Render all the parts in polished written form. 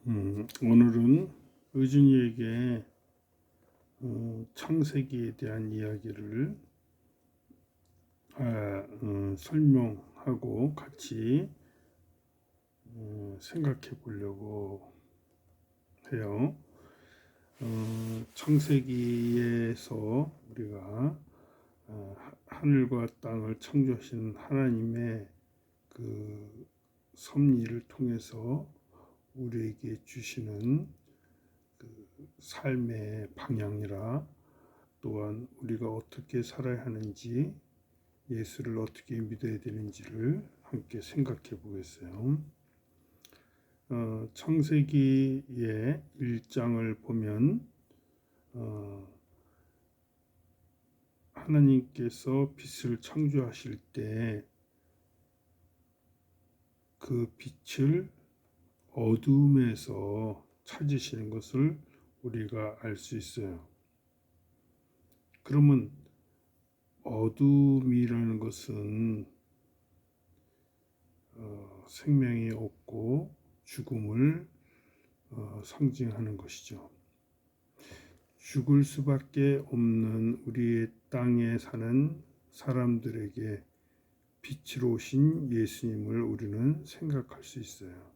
오늘은 의준이에게 창세기에 대한 이야기를 설명하고 같이 생각해 보려고 해요. 창세기에서 우리가 하늘과 땅을 창조하신 하나님의 그 섭리를 통해서 우리에게 주시는 그 삶의 방향이라, 또한 우리가 어떻게 살아야 하는지, 예수를 어떻게 믿어야 되는지를 함께 생각해 보겠어요. 창세기의 1장을 보면 하나님께서 빛을 창조하실 때 그 빛을 어둠에서 찾으시는 것을 우리가 알 수 있어요. 그러면 어둠이라는 것은 생명이 없고 죽음을 상징하는 것이죠. 죽을 수밖에 없는 우리의 땅에 사는 사람들에게 빛으로 오신 예수님을 우리는 생각할 수 있어요.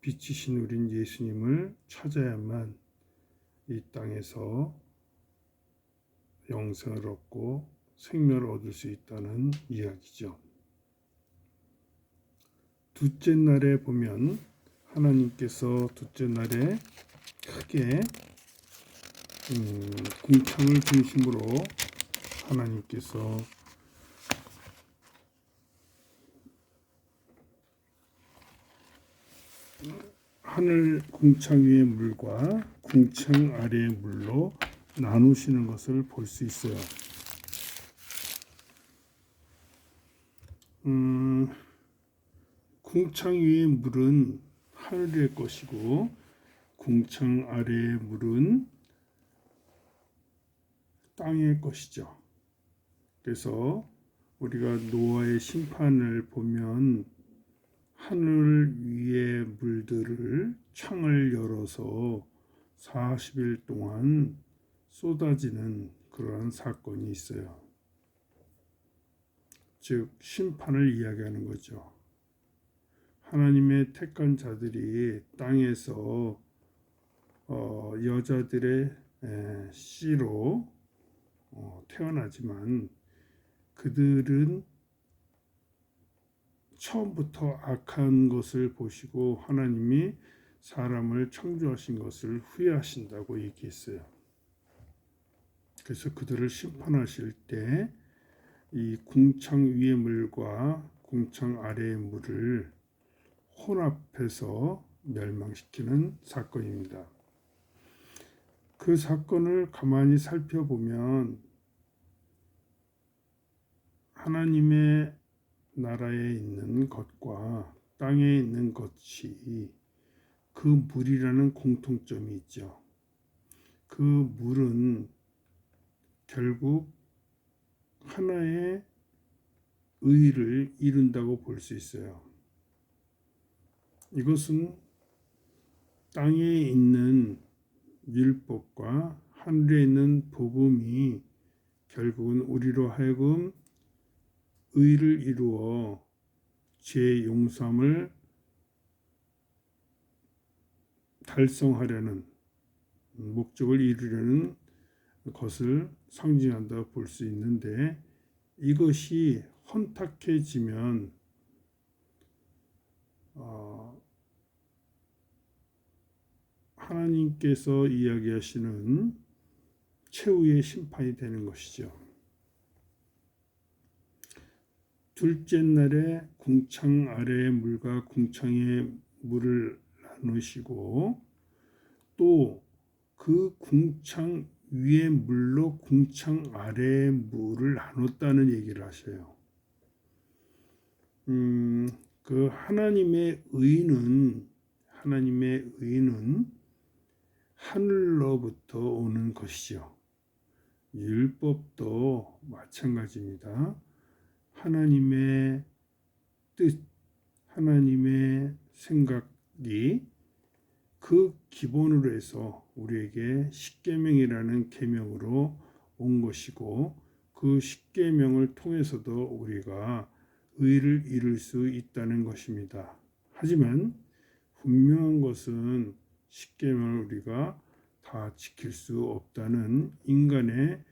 빛이신 우린 예수님을 찾아야만 이 땅에서 영생을 얻고 생명을 얻을 수 있다는 이야기죠. 둘째 날에 보면 하나님께서 둘째 날에 크게 궁창을 중심으로 하나님께서 하늘 궁창 위의 물과 궁창 아래의 물로 나누시는 것을 볼 수 있어요. 궁창 위의 물은 하늘의 것이고 궁창 아래의 물은 땅의 것이죠. 그래서 우리가 노아의 심판을 보면 하늘 위의 물들을 창을 열어서 40일 동안 쏟아지는 그러한 사건이 있어요. 즉 심판을 이야기하는 거죠. 하나님의 택한 자들이 땅에서 여자들의 씨로 태어나지만 그들은 처음부터 악한 것을 보시고 하나님이 사람을 창조하신 것을 후회하신다고 얘기했어요. 그래서 그들을 심판하실 때 이 궁창 위의 물과 궁창 아래의 물을 혼합해서 멸망시키는 사건입니다. 그 사건을 가만히 살펴보면 하나님의 나라에 있는 것과 땅에 있는 것이 그 물이라는 공통점이 있죠. 그 물은 결국 하나의 의를 이룬다고 볼 수 있어요. 이것은 땅에 있는 율법과 하늘에 있는 복음이 결국은 우리로 하여금 의를 이루어 죄 용서함을 달성하려는 목적을 이루려는 것을 상징한다고 볼 수 있는데, 이것이 혼탁해지면 하나님께서 이야기하시는 최후의 심판이 되는 것이죠. 둘째 날에 궁창 아래의 물과 궁창의 물을 나누시고 또 그 궁창 위의 물로 궁창 아래의 물을 나눴다는 얘기를 하셔요. 그 하나님의 의는 하늘로부터 오는 것이죠. 율법도 마찬가지입니다. 하나님의 뜻, 하나님의 생각이 그 기본으로 해서 우리에게 십계명이라는 계명으로 온 것이고 그 십계명을 통해서도 우리가 의를 이룰 수 있다는 것입니다. 하지만 분명한 것은 십계명을 우리가 다 지킬 수 없다는 인간의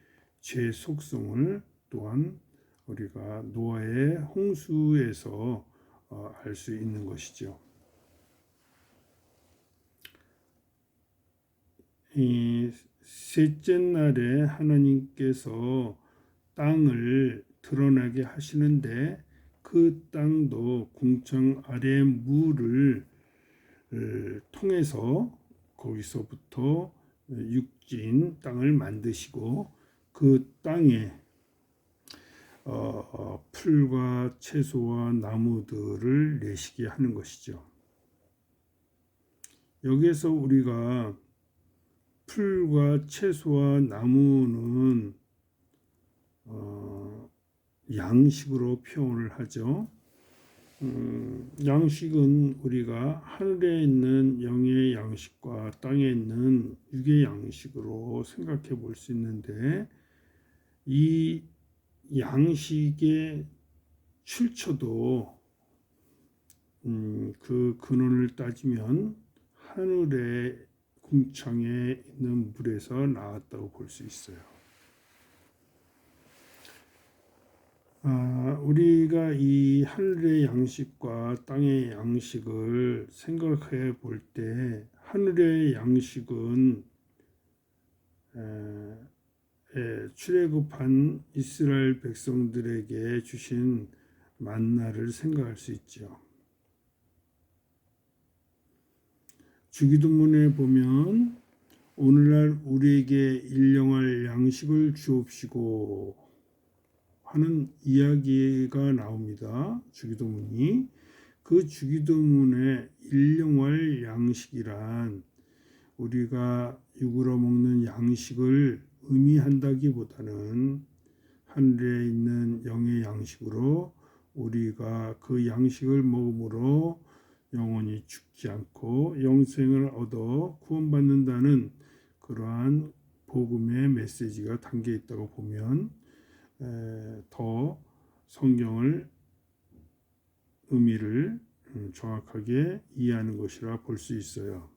죄 속성을 또한 우리가 노아의 홍수에서 알 수 있는 것이죠. 이 셋째 날에 하나님께서 땅을 드러나게 하시는데 그 땅도 궁창 아래 물을 통해서 거기서부터 육진 땅을 만드시고 그 땅에 풀과 채소와 나무들을 내시게 하는 것이죠. 여기에서 우리가 풀과 채소와 나무는 양식으로 표현을 하죠. 양식은 우리가 하늘에 있는 영의 양식과 땅에 있는 육의 양식으로 생각해 볼 수 있는데 이 양식의 출처도 그 근원을 따지면 하늘의 궁창에 있는 물에서 나왔다고 볼 수 있어요. 우리가 이 하늘의 양식과 땅의 양식을 생각해 볼 때 하늘의 양식은 출애굽한 이스라엘 백성들에게 주신 만나를 생각할 수 있죠. 주기도문에 보면 오늘날 우리에게 일용할 양식을 주옵시고 하는 이야기가 나옵니다. 주기도문이. 그 주기도문의 일용할 양식이란 우리가 육으로 먹는 양식을 의미한다기보다는 하늘에 있는 영의 양식으로 우리가 그 양식을 먹음으로 영원히 죽지 않고 영생을 얻어 구원받는다는 그러한 복음의 메시지가 담겨 있다고 보면 더 성경을 의미를 정확하게 이해하는 것이라 볼 수 있어요.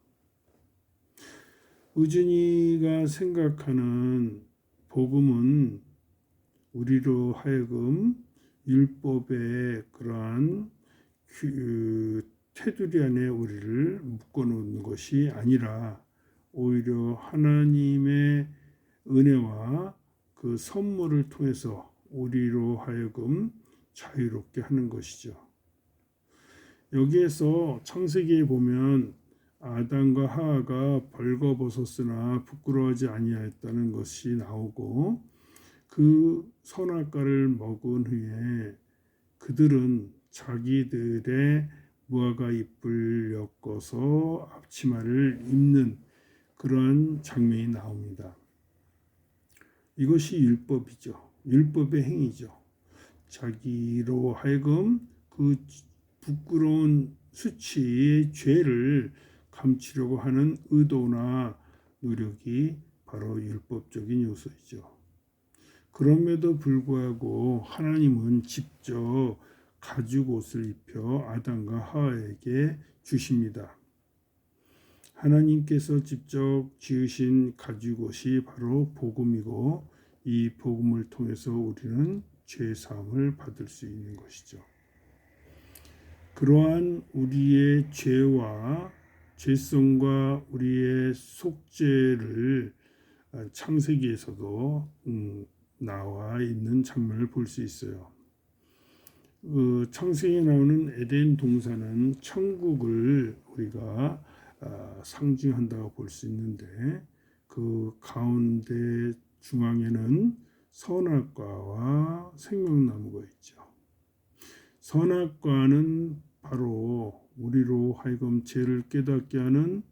의준이가 생각하는 복음은 우리로 하여금 율법의 그러한 테두리 안에 우리를 묶어놓는 것이 아니라 오히려 하나님의 은혜와 그 선물을 통해서 우리로 하여금 자유롭게 하는 것이죠. 여기에서 창세기에 보면 아담과 하와가 벌거벗었으나 부끄러워하지 아니하였다는 것이 나오고 그 선악과를 먹은 후에 그들은 자기들의 무화과 잎을 엮어서 앞치마를 입는 그러한 장면이 나옵니다. 이것이 율법이죠. 율법의 행위죠. 자기로 하여금 그 부끄러운 수치의 죄를 감추려고 하는 의도나 노력이 바로 율법적인 요소이죠. 그럼에도 불구하고 하나님은 직접 가죽 옷을 입혀 아담과 하와에게 주십니다. 하나님께서 직접 지으신 가죽 옷이 바로 복음이고 이 복음을 통해서 우리는 죄 사함을 받을 수 있는 것이죠. 그러한 우리의 죄와 죄성과 우리의 속죄를 창세기에서도 나와 있는 장면을 볼 수 있어요. 창세기에 나오는 에덴 동산은 천국을 우리가 상징한다고 볼 수 있는데 그 가운데 중앙에는 선악과와 생명나무가 있죠. 선악과는 바로 우리로 하여금 죄를 깨닫게 하는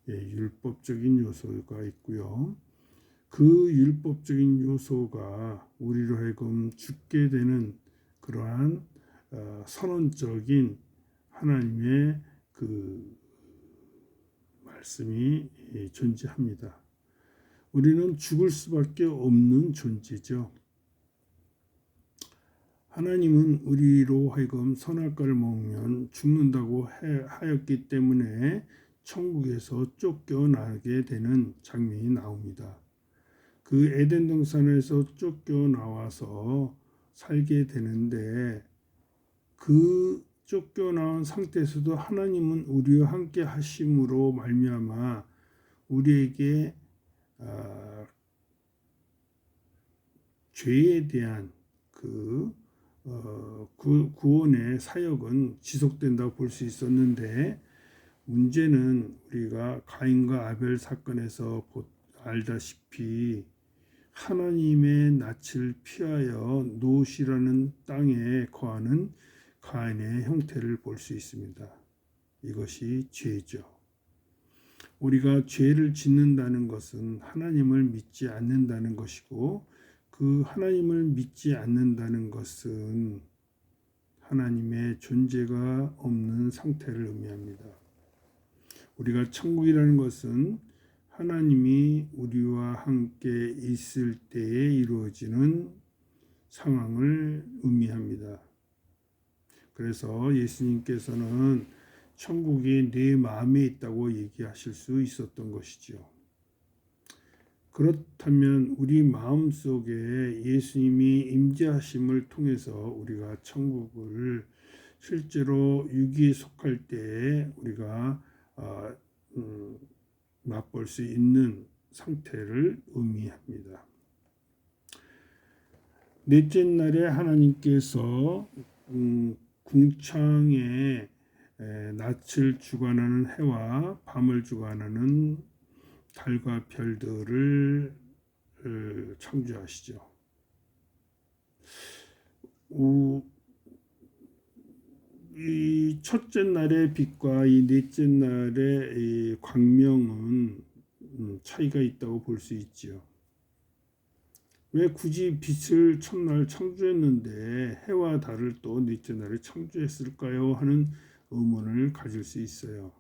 율법적인 요소가 있고요. 그 율법적인 요소가 우리로 하여금 죽게 되는 그러한 선언적인 하나님의 그 말씀이 존재합니다. 우리는 죽을 수밖에 없는 존재죠. 하나님은 우리로 하여금 선악과를 먹으면 죽는다고 하였기 때문에 천국에서 쫓겨나게 되는 장면이 나옵니다. 그 에덴 동산에서 쫓겨나와서 살게 되는데 그 쫓겨나온 상태에서도 하나님은 우리와 함께 하심으로 말미암아 우리에게 죄에 대한 구원의 사역은 지속된다고 볼 수 있었는데 문제는 우리가 가인과 아벨 사건에서 알다시피 하나님의 낯을 피하여 노시라는 땅에 거하는 가인의 형태를 볼 수 있습니다. 이것이 죄죠. 우리가 죄를 짓는다는 것은 하나님을 믿지 않는다는 것이고 그 하나님을 믿지 않는다는 것은 하나님의 존재가 없는 상태를 의미합니다. 우리가 천국이라는 것은 하나님이 우리와 함께 있을 때에 이루어지는 상황을 의미합니다. 그래서 예수님께서는 천국이 내 마음에 있다고 얘기하실 수 있었던 것이죠. 그렇다면 우리 마음속에 예수님이 임재하심을 통해서 우리가 천국을 실제로 유기에 속할 때 우리가 맛볼 수 있는 상태를 의미합니다. 넷째 날에 하나님께서 궁창에 낯을 주관하는 해와 밤을 주관하는 달과 별들을 창조하시죠. 이 첫째 날의 빛과 이 넷째 날의 이 광명은 차이가 있다고 볼 수 있지요. 왜 굳이 빛을 첫날 창조했는데 해와 달을 또 넷째 날에 창조했을까요? 하는 의문을 가질 수 있어요.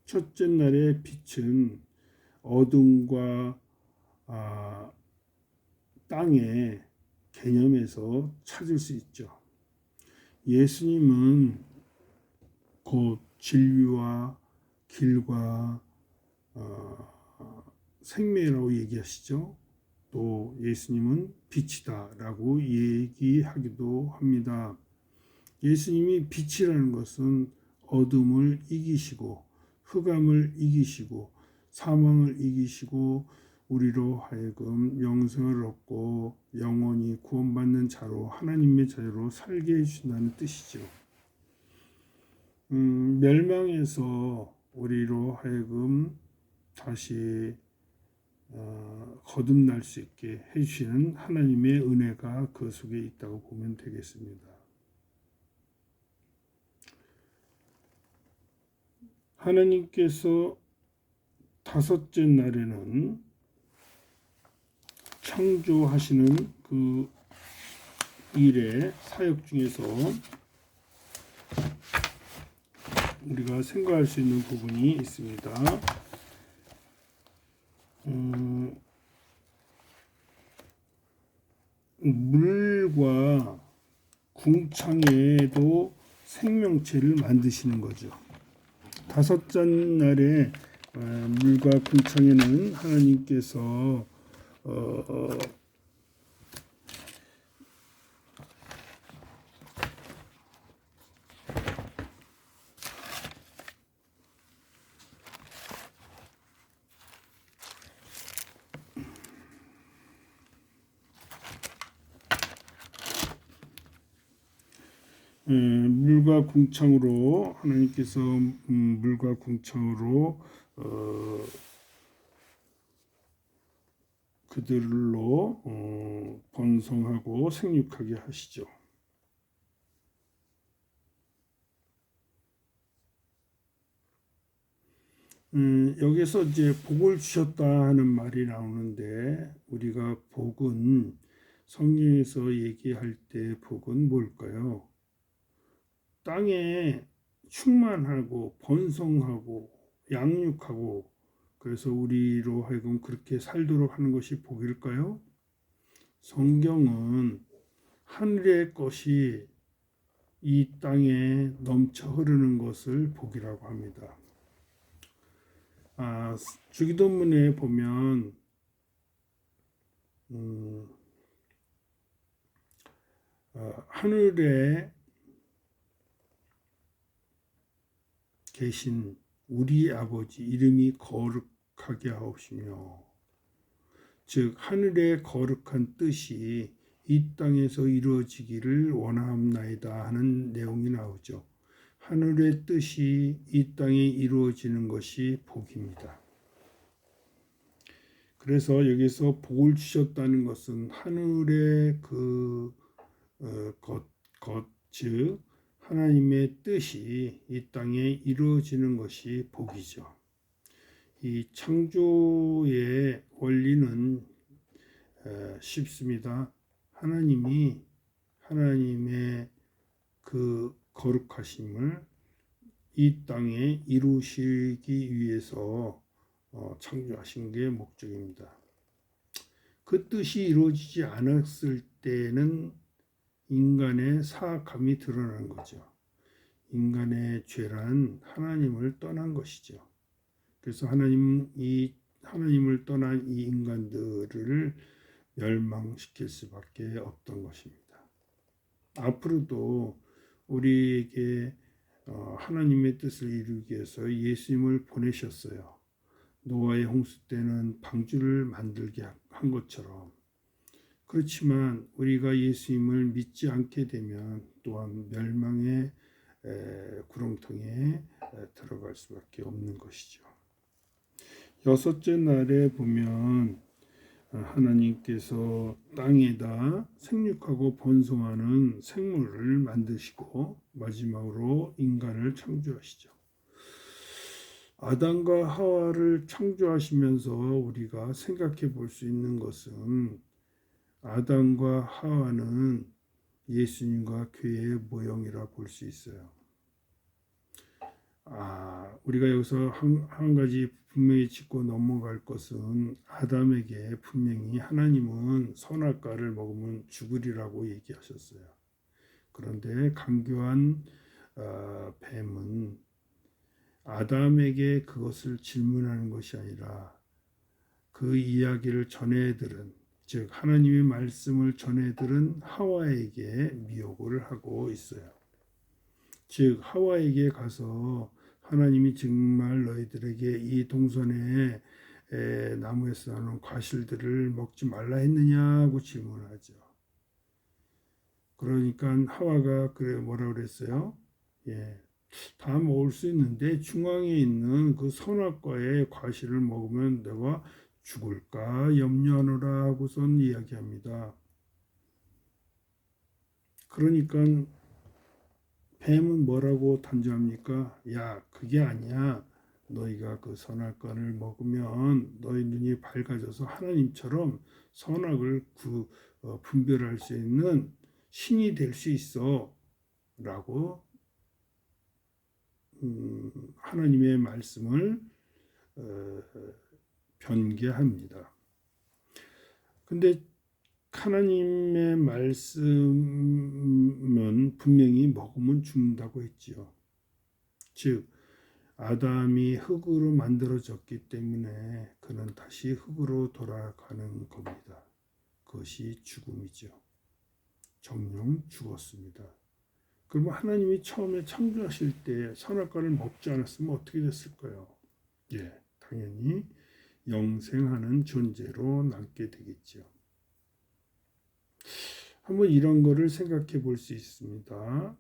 첫째 날의 빛은 어둠과 땅의 개념에서 찾을 수 있죠. 예수님은 곧 진리와 길과 생명이라고 얘기하시죠. 또 예수님은 빛이다라고 얘기하기도 합니다. 예수님이 빛이라는 것은 어둠을 이기시고 흑암을 이기시고 사망을 이기시고 우리로 하여금 영생을 얻고 영원히 구원받는 자로 하나님의 자녀로 살게 해주신다는 뜻이죠. 멸망에서 우리로 하여금 다시 거듭날 수 있게 해주시는 하나님의 은혜가 그 속에 있다고 보면 되겠습니다. 하나님께서 다섯째 날에는 창조하시는 그 일의 사역 중에서 우리가 생각할 수 있는 부분이 있습니다. 물과 궁창에도 생명체를 만드시는 거죠. 다섯째 날에 물과 궁창에는 하나님께서 물과 궁창으로 하나님께서 물과 궁창으로 그들로 번성하고 생육하게 하시죠. 여기서 이제 복을 주셨다 하는 말이 나오는데 우리가 복은 성경에서 얘기할 때 복은 뭘까요? 땅에 충만하고 번성하고 양육하고 그래서 우리로 하여금 그렇게 살도록 하는 것이 복일까요? 성경은 하늘의 것이 이 땅에 넘쳐 흐르는 것을 복이라고 합니다. 주기도문에 보면 하늘에 계신 우리 아버지 이름이 거룩하게 하옵시며, 즉 하늘의 거룩한 뜻이 이 땅에서 이루어지기를 원하옵나이다 하는 내용이 나오죠. 하늘의 뜻이 이 땅에 이루어지는 것이 복입니다. 그래서 여기서 복을 주셨다는 것은 하늘의 즉 하나님의 뜻이 이 땅에 이루어지는 것이 복이죠. 이 창조의 원리는 쉽습니다. 하나님의 그 거룩하심을 이 땅에 이루시기 위해서 창조하신 게 목적입니다. 그 뜻이 이루어지지 않았을 때는 인간의 사악함이 드러난 거죠. 인간의 죄란 하나님을 떠난 것이죠. 그래서 하나님을 떠난 이 인간들을 멸망시킬 수밖에 없던 것입니다. 앞으로도 우리에게 하나님의 뜻을 이루기 위해서 예수님을 보내셨어요. 노아의 홍수 때는 방주를 만들게 한 것처럼. 그렇지만 우리가 예수님을 믿지 않게 되면 또한 멸망의 구렁텅이에 들어갈 수밖에 없는 것이죠. 여섯째 날에 보면 하나님께서 땅에다 생육하고 번성하는 생물을 만드시고 마지막으로 인간을 창조하시죠. 아담과 하와를 창조하시면서 우리가 생각해 볼 수 있는 것은 아담과 하와는 예수님과 교회의 모형이라 볼 수 있어요. 우리가 여기서 한 가지 분명히 짚고 넘어갈 것은 아담에게 분명히 하나님은 선악과를 먹으면 죽으리라고 얘기하셨어요. 그런데 강교한 뱀은 아담에게 그것을 질문하는 것이 아니라 그 이야기를 전해들은, 즉 하나님의 말씀을 전해들은 하와에게 미혹을 하고 있어요. 즉 하와에게 가서 하나님이 정말 너희들에게 이 동산의 나무에서 나오는 과실들을 먹지 말라 했느냐고 질문하죠. 그러니까 하와가 뭐라 그랬어요? 다 먹을 수 있는데 중앙에 있는 그 선악과의 과실을 먹으면 내가 죽을까 염려하노라 하고선 이야기합니다. 그러니까 뱀은 뭐라고 단정합니까? 야, 그게 아니야. 너희가 그 선악과를 먹으면 너희 눈이 밝아져서 하나님처럼 선악을 분별할 수 있는 신이 될 수 있어 라고 하나님의 말씀을 변개합니다. 근데 하나님의 말씀은 분명히 먹으면 죽는다고 했지요. 즉 아담이 흙으로 만들어졌기 때문에 그는 다시 흙으로 돌아가는 겁니다. 그것이 죽음이죠. 정령 죽었습니다. 그러면 하나님이 처음에 창조하실 때 선악과를 먹지 않았으면 어떻게 됐을까요? 당연히 영생하는 존재로 남게 되겠죠. 한번 이런 거를 생각해 볼 수 있습니다.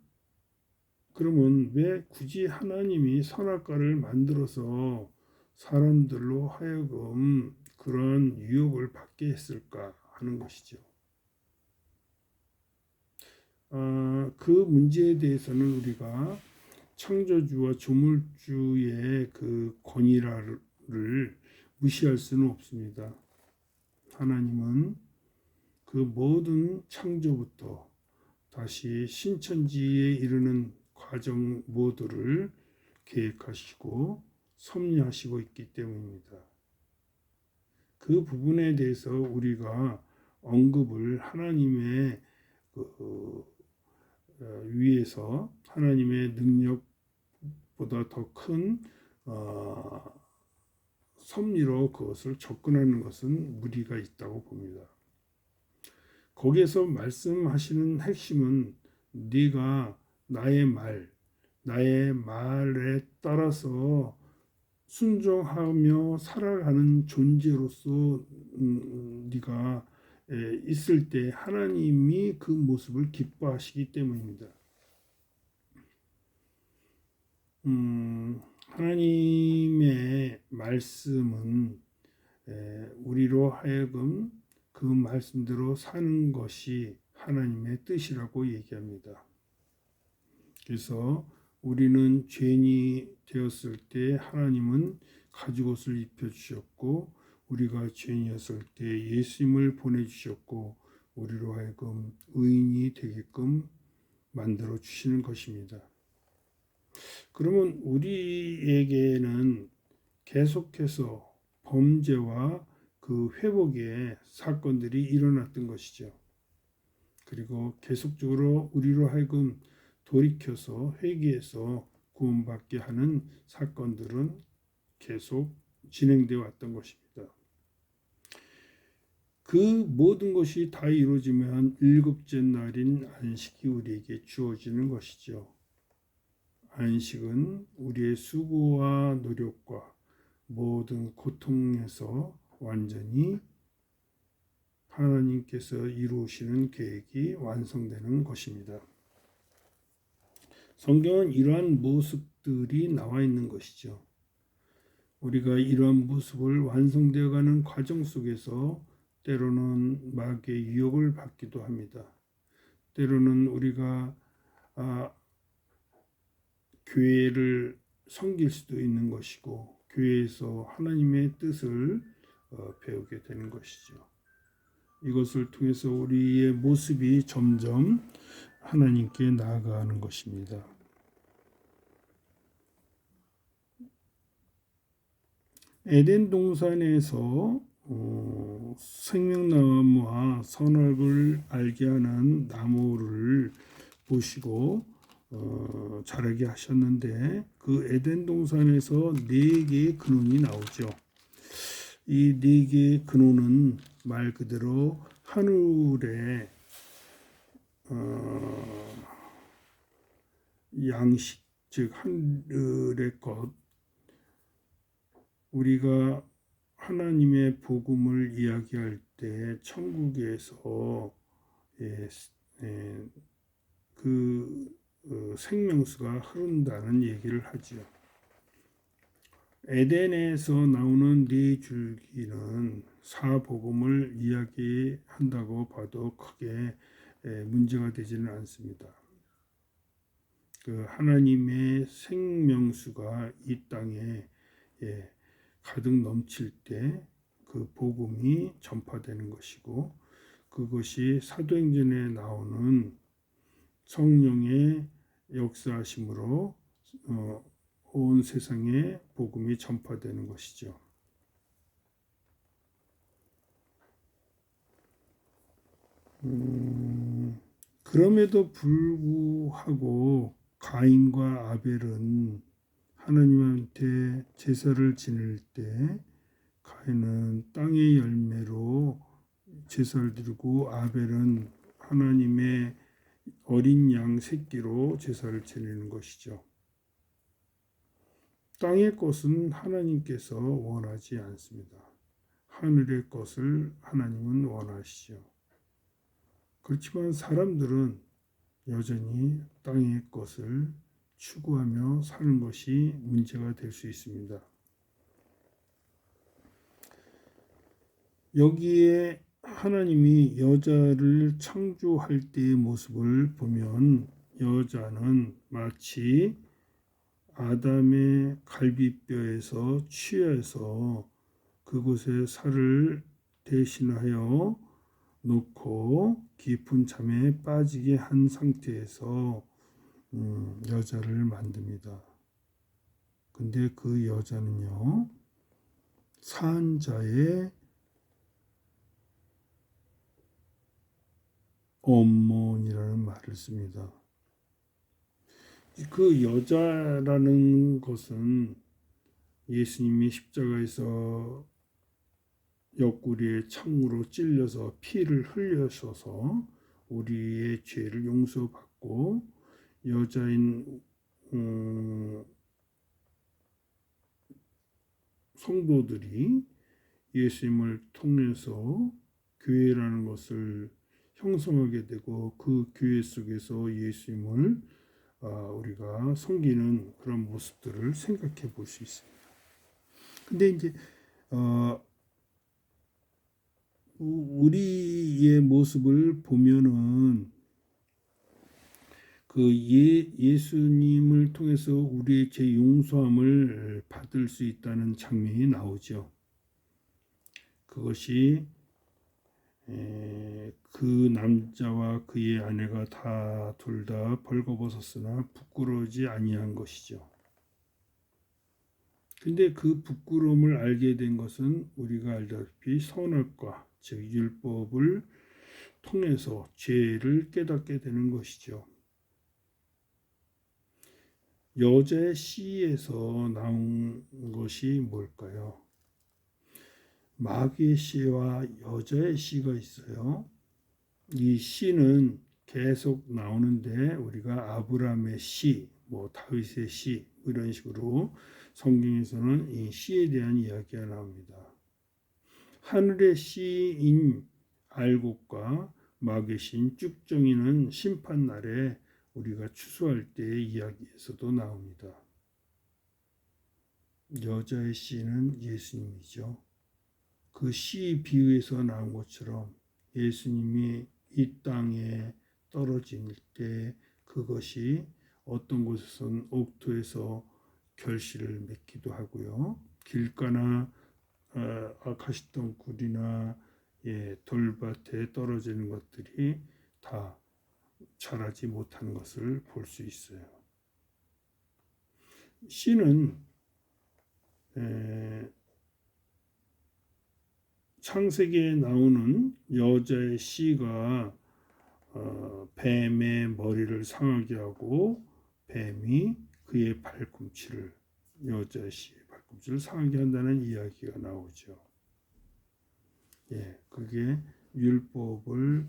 그러면 왜 굳이 하나님이 선악과를 만들어서 사람들로 하여금 그런 유혹을 받게 했을까 하는 것이죠. 그 문제에 대해서는 우리가 창조주와 조물주의 그 권위를 무시할 수는 없습니다. 하나님은 그 모든 창조부터 다시 신천지에 이르는 과정 모두를 계획하시고 섭리하시고 있기 때문입니다. 그 부분에 대해서 우리가 언급을 하나님의 위에서 하나님의 능력보다 더 큰 섭리로 그것을 접근하는 것은 무리가 있다고 봅니다. 거기에서 말씀하시는 핵심은 네가 나의 말에 따라서 순종하며 살아가는 존재로서 네가 있을 때 하나님이 그 모습을 기뻐하시기 때문입니다. 하나님의 말씀은 우리로 하여금 그 말씀대로 사는 것이 하나님의 뜻이라고 얘기합니다. 그래서 우리는 죄인이 되었을 때 하나님은 가죽옷을 입혀주셨고 우리가 죄인이었을 때 예수님을 보내주셨고 우리로 하여금 의인이 되게끔 만들어 주시는 것입니다. 그러면 우리에게는 계속해서 범죄와 그 회복의 사건들이 일어났던 것이죠. 그리고 계속적으로 우리로 하여금 돌이켜서 회개해서 구원받게 하는 사건들은 계속 진행되어 왔던 것입니다. 그 모든 것이 다 이루어지면 일곱째 날인 안식이 우리에게 주어지는 것이죠. 안식은 우리의 수고와 노력과 모든 고통에서 완전히 하나님께서 이루시는 계획이 완성되는 것입니다. 성경은 이러한 모습들이 나와 있는 것이죠. 우리가 이러한 모습을 완성되어가는 과정 속에서 때로는 마귀의 유혹을 받기도 합니다. 때로는 우리가 교회를 섬길 수도 있는 것이고 교회에서 하나님의 뜻을 배우게 되는 것이죠. 이것을 통해서 우리의 모습이 점점 하나님께 나아가는 것입니다. 에덴 동산에서 생명나무와 선악을 알게 하는 나무를 보시고 자라게 하셨는데 그 에덴 동산에서 4개의 근원이 나오죠. 이 4개의 근원은 말 그대로 하늘의 양식, 즉 하늘의 것, 우리가 하나님의 복음을 이야기할 때 천국에서 그 생명수가 흐른다는 얘기를 하죠. 에덴에서 나오는 4줄기는 사복음을 이야기한다고 봐도 크게 문제가 되지는 않습니다. 그 하나님의 생명수가 이 땅에 가득 넘칠 때 그 복음이 전파되는 것이고 그것이 사도행전에 나오는 성령의 역사하심으로 온 세상에 복음이 전파되는 것이죠. 그럼에도 불구하고 가인과 아벨은 하나님한테 제사를 지낼 때 가인은 땅의 열매로 제사를 드리고 아벨은 하나님의 어린 양 새끼로 제사를 지내는 것이죠. 땅의 것은 하나님께서 원하지 않습니다. 하늘의 것을 하나님은 원하시죠. 그렇지만 사람들은 여전히 땅의 것을 추구하며 사는 것이 문제가 될 수 있습니다. 여기에 하나님이 여자를 창조할 때의 모습을 보면 여자는 마치 아담의 갈비뼈에서 취해서 그곳에 살을 대신하여 놓고 깊은 잠에 빠지게 한 상태에서 여자를 만듭니다. 근데 그 여자는요, 산자의 어머니라는 말을 씁니다. 그 여자라는 것은 예수님이 십자가에서 옆구리에 창으로 찔려서 피를 흘려셔서 우리의 죄를 용서받고 여자인 성도들이 예수님을 통해서 교회라는 것을 형성하게 되고 그 교회 속에서 예수님을 우리가 섬기는 그런 모습들을 생각해 볼 수 있습니다. 근데 이제 우리의 모습을 보면은 그 예수님을 통해서 우리의 죄 용서함을 받을 수 있다는 장면이 나오죠. 그것이 그 남자와 그의 아내가 다 둘 다 벌거벗었으나 부끄러우지 아니한 것이죠. 근데 그 부끄러움을 알게 된 것은 우리가 알다시피 선악과 즉 율법을 통해서 죄를 깨닫게 되는 것이죠. 여자의 시에서 나온 것이 뭘까요? 마귀의 시와 여자의 시가 있어요. 이 시는 계속 나오는데 우리가 아브라함의 시, 다윗의 시 이런 식으로 성경에서는 이 시에 대한 이야기가 나옵니다. 하늘의 시인 알곡과 마귀의 시인 쭉정이는 심판날에 우리가 추수할 때의 이야기에서도 나옵니다. 여자의 씨는 예수님이죠. 그 씨 비유에서 나온 것처럼 예수님이 이 땅에 떨어질 때 그것이 어떤 곳에서는 옥토에서 결실을 맺기도 하고요. 길가나 아카시덩굴이나 돌밭에 떨어지는 것들이 다 자라지 못하는 것을 볼 수 있어요. 씨는 창세기에 나오는 여자의 씨가 뱀의 머리를 상하게 하고 뱀이 그의 발꿈치를 여자의 씨의 발꿈치를 상하게 한다는 이야기가 나오죠. 그게 율법을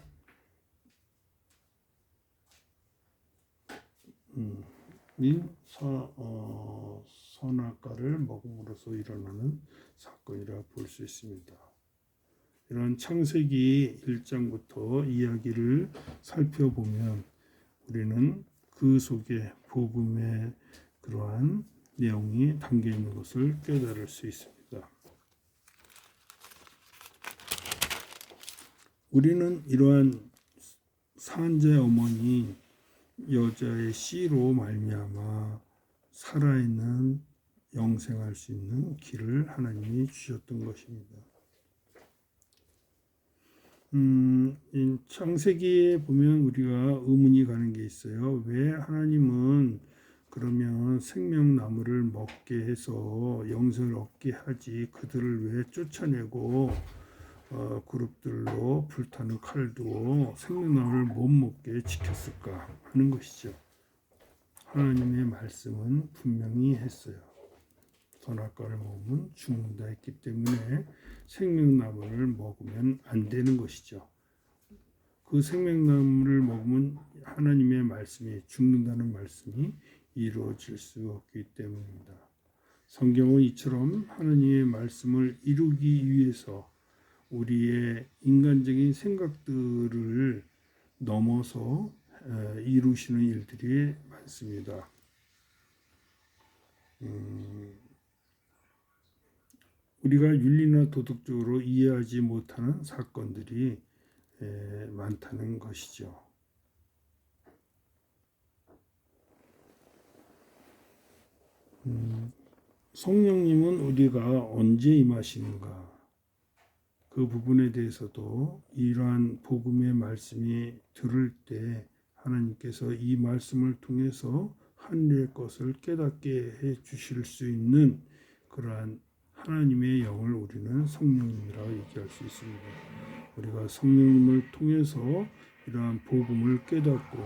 선악과를 먹음으로써 일어나는 사건이라 볼 수 있습니다. 이런 창세기 1장부터 이야기를 살펴보면 우리는 그 속에 복음의 그러한 내용이 담겨 있는 것을 깨달을 수 있습니다. 우리는 이러한 산자의 어머니 여자의 씨로 말미암아 살아있는 영생할 수 있는 길을 하나님이 주셨던 것입니다. 창세기에 보면 우리가 의문이 가는 게 있어요. 왜 하나님은 그러면 생명나무를 먹게 해서 영생을 얻게 하지 그들을 왜 쫓아내고 그룹들로 불타는 칼을 두고 생명나무를 못 먹게 지켰을까 하는 것이죠. 하나님의 말씀은 분명히 했어요. 선악과를 먹으면 죽는다 했기 때문에 생명나무를 먹으면 안 되는 것이죠. 그 생명나무를 먹으면 하나님의 말씀이 죽는다는 말씀이 이루어질 수 없기 때문입니다. 성경은 이처럼 하나님의 말씀을 이루기 위해서 우리의 인간적인 생각들을 넘어서 이루시는 일들이 많습니다. 우리가 윤리나 도덕적으로 이해하지 못하는 사건들이 많다는 것이죠. 성령님은 우리가 언제 임하시는가? 그 부분에 대해서도 이러한 복음의 말씀이 들을 때 하나님께서 이 말씀을 통해서 하늘의 것을 깨닫게 해 주실 수 있는 그러한 하나님의 영을 우리는 성령님이라고 얘기할 수 있습니다. 우리가 성령님을 통해서 이러한 복음을 깨닫고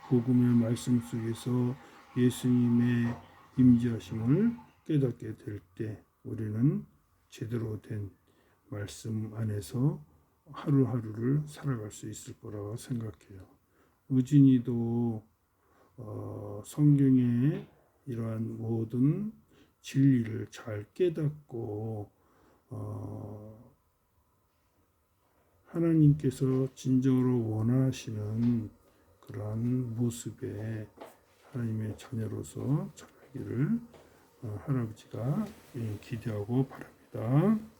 복음의 말씀 속에서 예수님의 임재하심을 깨닫게 될 때 우리는 제대로 된 말씀 안에서 하루하루를 살아갈 수 있을 거라고 생각해요. 의진이도 성경의 이러한 모든 진리를 잘 깨닫고 하나님께서 진정으로 원하시는 그러한 모습에 하나님의 자녀로서 자라기를 할아버지가 기대하고 바랍니다.